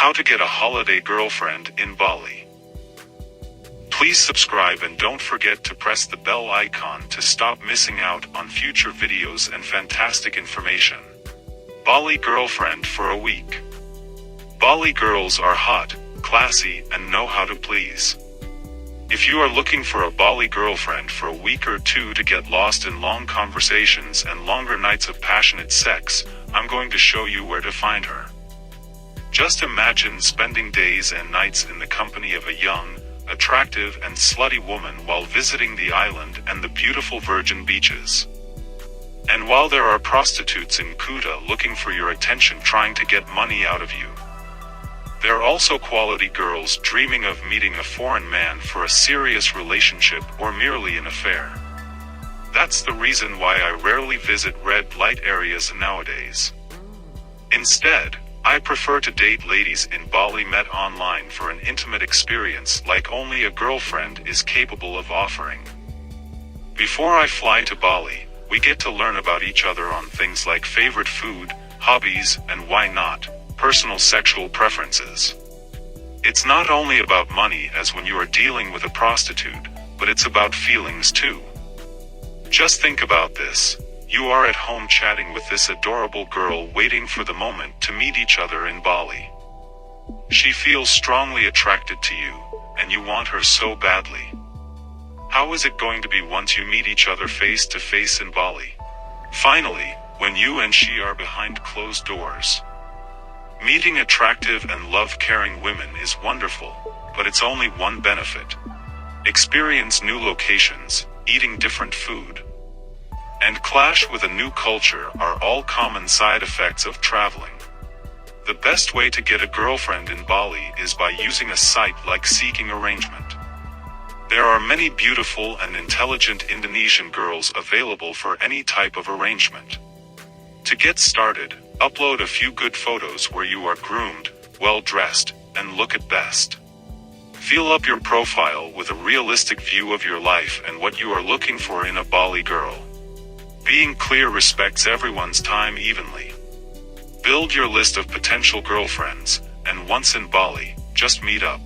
How to get a holiday girlfriend in Bali. Please subscribe and don't forget to press the bell icon to stop missing out on future videos and fantastic information. Bali girlfriend for a week. Bali girls are hot, classy, and know how to please. If you are looking for a Bali girlfriend for a week or two to get lost in long conversations and longer nights of passionate sex, I'm going to show you where to find her. Just imagine spending days and nights in the company of a young, attractive and slutty woman while visiting the island and the beautiful virgin beaches. And while there are prostitutes in Kuta looking for your attention trying to get money out of you, there are also quality girls dreaming of meeting a foreign man for a serious relationship or merely an affair. That's the reason why I rarely visit red light areas nowadays. Instead, I prefer to date ladies in Bali met online for an intimate experience like only a girlfriend is capable of offering. Before I fly to Bali, we get to learn about each other on things like favorite food, hobbies, and why not, personal sexual preferences. It's not only about money as when you are dealing with a prostitute, but it's about feelings too. Just think about this. You are at home chatting with this adorable girl waiting for the moment to meet each other in Bali. She feels strongly attracted to you, and you want her so badly. How is it going to be once you meet each other face to face in Bali? Finally, when you and she are behind closed doors. Meeting attractive and love-caring women is wonderful, but it's only one benefit. Experience new locations, eating different food, and clash with a new culture are all common side effects of traveling. The best way to get a girlfriend in Bali is by using a site like Seeking Arrangement. There are many beautiful and intelligent Indonesian girls available for any type of arrangement. To get started, upload a few good photos where you are groomed, well-dressed, and look at best. Fill up your profile with a realistic view of your life and what you are looking for in a Bali girl. Being clear respects everyone's time evenly. Build your list of potential girlfriends, and once in Bali, just meet up.